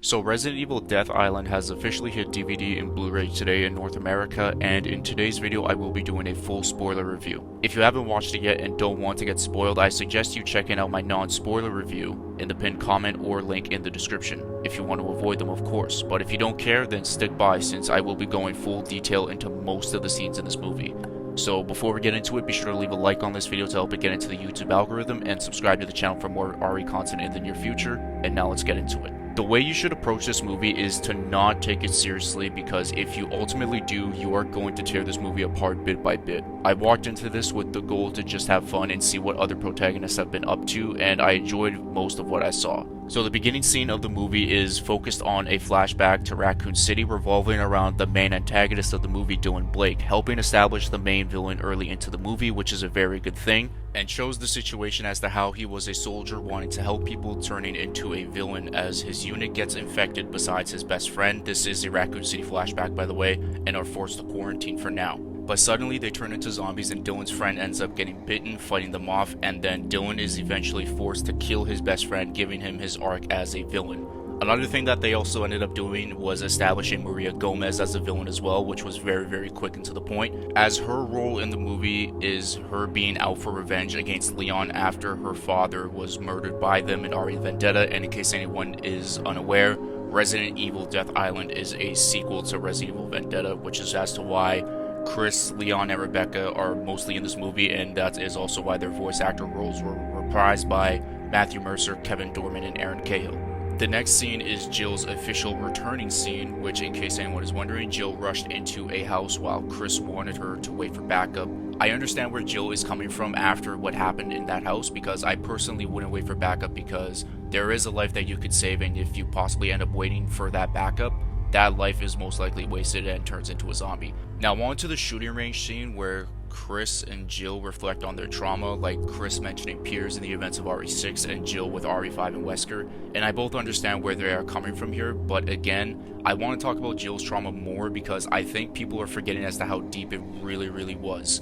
So Resident Evil Death Island has officially hit DVD and Blu Ray today in North America, and in today's video I will be doing a full spoiler review. If you haven't watched it yet and don't want to get spoiled, I suggest you checking out my non-spoiler review in the pinned comment or link in the description, if you want to avoid them of course, but if you don't care then stick by since I will be going full detail into most of the scenes in this movie. So before we get into it, be sure to leave a like on this video to help it get into the YouTube algorithm and subscribe to the channel for more RE content in the near future, and now let's get into it. The way you should approach this movie is to not take it seriously, because if you ultimately do, you are going to tear this movie apart bit by bit. I walked into this with the goal to just have fun and see what other protagonists have been up to, and I enjoyed most of what I saw. So the beginning scene of the movie is focused on a flashback to Raccoon City revolving around the main antagonist of the movie, Dylan Blake, helping establish the main villain early into the movie, which is a very good thing, and shows the situation as to how he was a soldier wanting to help people turning into a villain as his unit gets infected besides his best friend. This is a Raccoon City flashback by the way, and are forced to quarantine for now. But suddenly they turn into zombies and Dylan's friend ends up getting bitten, fighting them off, and then Dylan is eventually forced to kill his best friend, giving him his arc as a villain. Another thing that they also ended up doing was establishing Maria Gomez as a villain as well, which was very quick and to the point, as her role in the movie is her being out for revenge against Leon after her father was murdered by them in RE Vendetta. And in case anyone is unaware, Resident Evil Death Island is a sequel to Resident Evil Vendetta, which is as to why Chris, Leon, and Rebecca are mostly in this movie, and that is also why their voice actor roles were reprised by Matthew Mercer, Kevin Dorman, and Aaron Cahill. The next scene is Jill's official returning scene, which, in case anyone is wondering, Jill rushed into a house while Chris wanted her to wait for backup. I understand where Jill is coming from after what happened in that house, because I personally wouldn't wait for backup, because there is a life that you could save, and if you possibly end up waiting for that backup, that life is most likely wasted and turns into a zombie. Now on to the shooting range scene where Chris and Jill reflect on their trauma, like Chris mentioning Piers in the events of RE6 and Jill with RE5 and Wesker, and I both understand where they are coming from here, but again, I want to talk about Jill's trauma more because I think people are forgetting as to how deep it really was.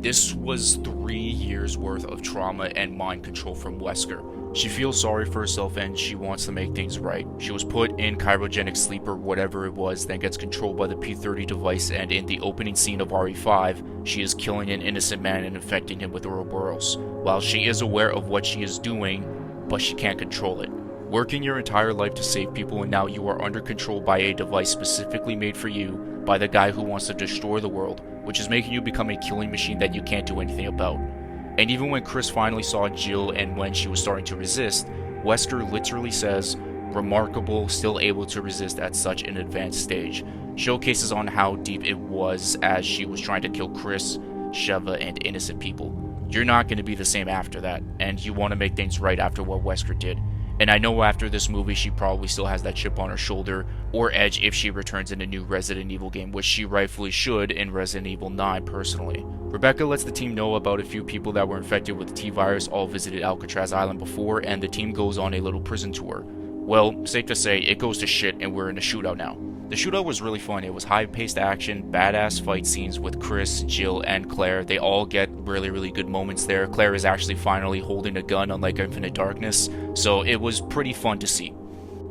This was 3 years worth of trauma and mind control from Wesker. She feels sorry for herself and she wants to make things right. She was put in cryogenic sleep or whatever it was, then gets controlled by the P-30 device, and in the opening scene of RE5, she is killing an innocent man and infecting him with Ouroboros. While she is aware of what she is doing, but she can't control it. Working your entire life to save people, and now you are under control by a device specifically made for you by the guy who wants to destroy the world, which is making you become a killing machine that you can't do anything about. And even when Chris finally saw Jill and when she was starting to resist, Wesker literally says, "Remarkable, still able to resist at such an advanced stage." Showcases on how deep it was as she was trying to kill Chris, Sheva, and innocent people. You're not going to be the same after that, and you want to make things right after what Wesker did. And I know after this movie she probably still has that chip on her shoulder, or edge if she returns in a new Resident Evil game, which she rightfully should in Resident Evil 9 personally. Rebecca lets the team know about a few people that were infected with the T-virus all visited Alcatraz Island before, and the team goes on a little prison tour. Well, safe to say, it goes to shit and we're in a shootout now. The shootout was really fun. It was high-paced action, badass fight scenes with Chris, Jill, and Claire. They all get really good moments there. Claire is actually finally holding a gun, unlike Infinite Darkness, so it was pretty fun to see.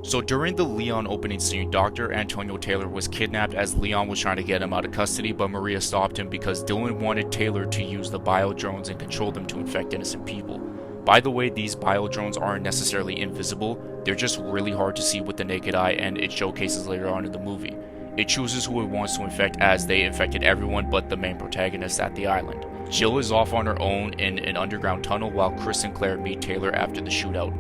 So during the Leon opening scene, Dr. Antonio Taylor was kidnapped as Leon was trying to get him out of custody, but Maria stopped him because Dylan wanted Taylor to use the bio-drones and control them to infect innocent people. By the way, these bio-drones aren't necessarily invisible, they're just really hard to see with the naked eye, and it showcases later on in the movie. It chooses who it wants to infect, as they infected everyone but the main protagonist at the island. Jill is off on her own in an underground tunnel while Chris and Claire meet Taylor after the shootout.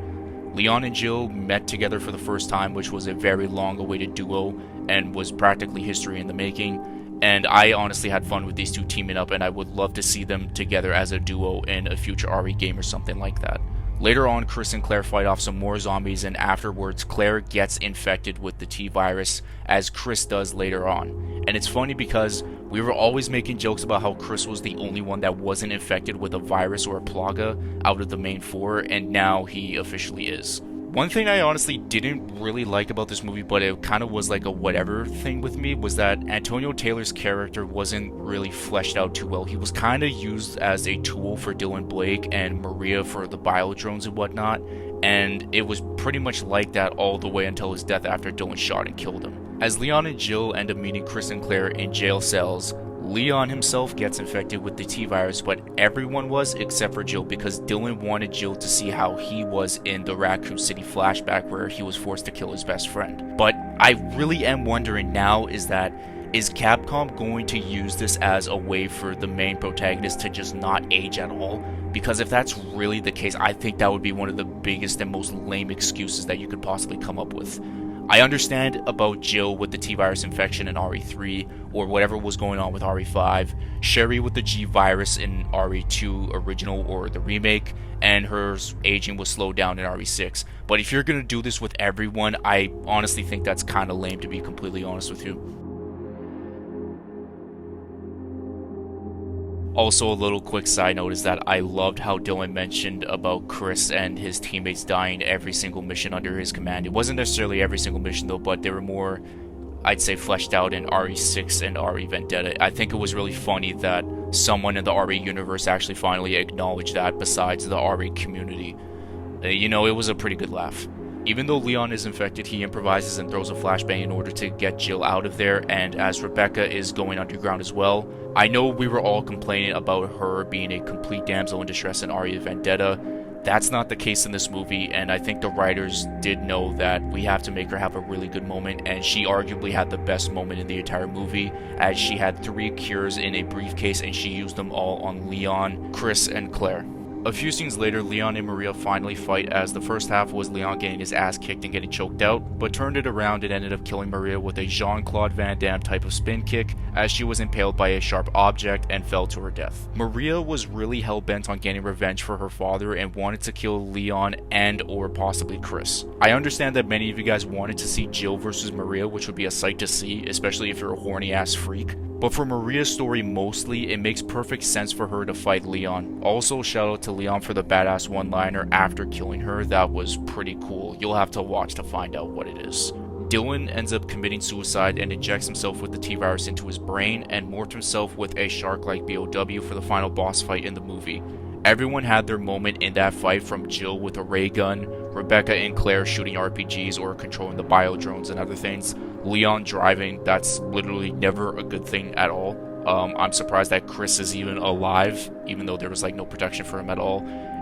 Leon and Jill met together for the first time, which was a very long-awaited duo and was practically history in the making. And I honestly had fun with these two teaming up, and I would love to see them together as a duo in a future RE game or something like that. Later on, Chris and Claire fight off some more zombies, and afterwards, Claire gets infected with the T-virus, as Chris does later on. And it's funny because we were always making jokes about how Chris was the only one that wasn't infected with a virus or a plaga out of the main four, and now he officially is. One thing I honestly didn't really like about this movie, but it kind of was like a whatever thing with me, was that Antonio Taylor's character wasn't really fleshed out too well. He was kind of used as a tool for Dylan Blake and Maria for the biodrones and whatnot, and it was pretty much like that all the way until his death after Dylan shot and killed him. As Leon and Jill end up meeting Chris and Claire in jail cells, Leon himself gets infected with the T-virus, but everyone was except for Jill, because Dylan wanted Jill to see how he was in the Raccoon City flashback where he was forced to kill his best friend. But I really am wondering now is Capcom going to use this as a way for the main protagonist to just not age at all? Because if that's really the case, I think that would be one of the biggest and most lame excuses that you could possibly come up with. I understand about Jill with the T-virus infection in RE3, or whatever was going on with RE5, Sherry with the G-virus in RE2 original or the remake, and her aging was slowed down in RE6. But if you're going to do this with everyone, I honestly think that's kind of lame, to be completely honest with you. Also, a little quick side note is that I loved how Dylan mentioned about Chris and his teammates dying every single mission under his command. It wasn't necessarily every single mission though, but they were more, I'd say, fleshed out in RE6 and RE Vendetta. I think it was really funny that someone in the RE universe actually finally acknowledged that besides the RE community. You know, it was a pretty good laugh. Even though Leon is infected, he improvises and throws a flashbang in order to get Jill out of there, and as Rebecca is going underground as well. I know we were all complaining about her being a complete damsel in distress in RE Vendetta. That's not the case in this movie, and I think the writers did know that we have to make her have a really good moment, and she arguably had the best moment in the entire movie, as she had 3 cures in a briefcase and she used them all on Leon, Chris, and Claire. A few scenes later, Leon and Maria finally fight, as the first half was Leon getting his ass kicked and getting choked out, but turned it around and ended up killing Maria with a Jean-Claude Van Damme type of spin kick, as she was impaled by a sharp object and fell to her death. Maria was really hell-bent on getting revenge for her father and wanted to kill Leon and or possibly Chris. I understand that many of you guys wanted to see Jill versus Maria, which would be a sight to see, especially if you're a horny-ass freak. But for Maria's story mostly, it makes perfect sense for her to fight Leon. Also, shout out to Leon for the badass one-liner after killing her. That was pretty cool. You'll have to watch to find out what it is. Dylan ends up committing suicide and injects himself with the T-virus into his brain and morphed himself with a shark-like BOW for the final boss fight in the movie. Everyone had their moment in that fight, from Jill with a ray gun, Rebecca and Claire shooting RPGs or controlling the bio drones and other things, Leon driving. That's literally never a good thing at all. I'm surprised that Chris is even alive, even though there was like no protection for him at all,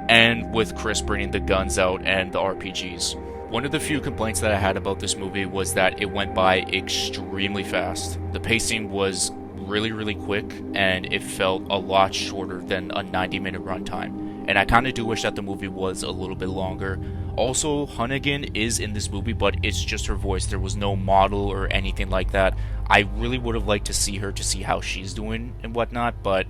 and with Chris bringing the guns out and the RPGs. One of the few complaints that I had about this movie was that it went by extremely fast. The pacing was really quick, and it felt a lot shorter than a 90-minute runtime, and I kind of do wish that the movie was a little bit longer. Also, Hunnigan is in this movie, but it's just her voice. There was no model or anything like that. I really would have liked to see her, to see how she's doing and whatnot, but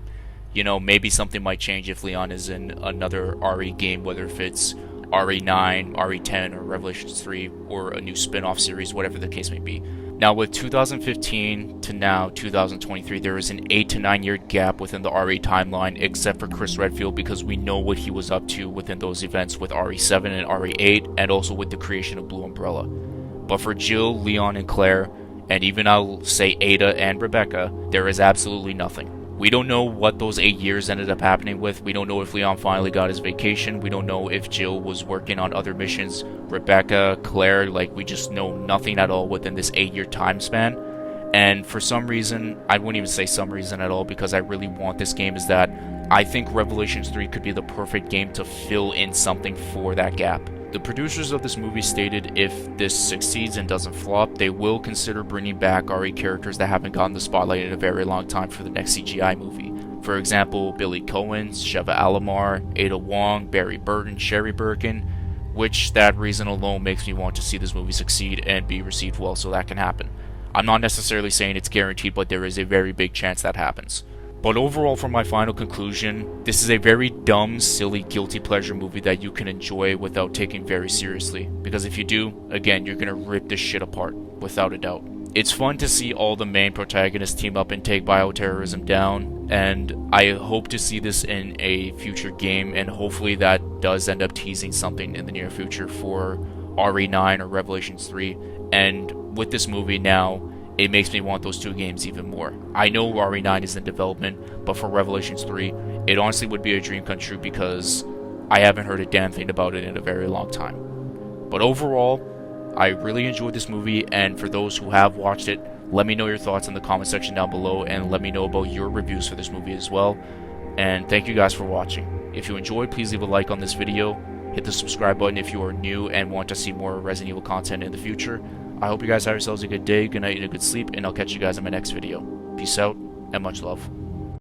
you know, maybe something might change if Leon is in another RE game, whether if it's RE9, RE10, or Revelations 3, or a new spin-off series, whatever the case may be. Now, with 2015 to now 2023, there is an 8 to 9 year gap within the RE timeline, except for Chris Redfield, because we know what he was up to within those events with RE7 and RE8, and also with the creation of Blue Umbrella. But for Jill, Leon, and Claire, and even I'll say Ada and Rebecca, there is absolutely nothing. We don't know what those 8 years ended up happening with. We don't know if Leon finally got his vacation. We don't know if Jill was working on other missions. Rebecca, Claire, like, we just know nothing at all within this 8-year time span. And for some reason, I wouldn't even say some reason at all, because I really want this game, is that I think Revelations 3 could be the perfect game to fill in something for that gap. The producers of this movie stated if this succeeds and doesn't flop, they will consider bringing back RE characters that haven't gotten the spotlight in a very long time for the next CGI movie. For example, Billy Cohen, Sheva Alomar, Ada Wong, Barry Burton, Sherry Birkin, which that reason alone makes me want to see this movie succeed and be received well, so that can happen. I'm not necessarily saying it's guaranteed, but there is a very big chance that happens. But overall, for my final conclusion, this is a very dumb, silly, guilty pleasure movie that you can enjoy without taking very seriously. Because if you do, again, you're gonna rip this shit apart, without a doubt. It's fun to see all the main protagonists team up and take bioterrorism down, and I hope to see this in a future game, and hopefully that does end up teasing something in the near future for RE9 or Revelations 3. And with this movie now, it makes me want those 2 games even more. I know RE9 is in development, but for Revelations 3, it honestly would be a dream come true, because I haven't heard a damn thing about it in a very long time. But overall, I really enjoyed this movie, and for those who have watched it, let me know your thoughts in the comment section down below, and let me know about your reviews for this movie as well. And thank you guys for watching. If you enjoyed, please leave a like on this video. Hit the subscribe button if you are new and want to see more Resident Evil content in the future. I hope you guys have yourselves a good day, good night, and a good sleep, and I'll catch you guys in my next video. Peace out, and much love.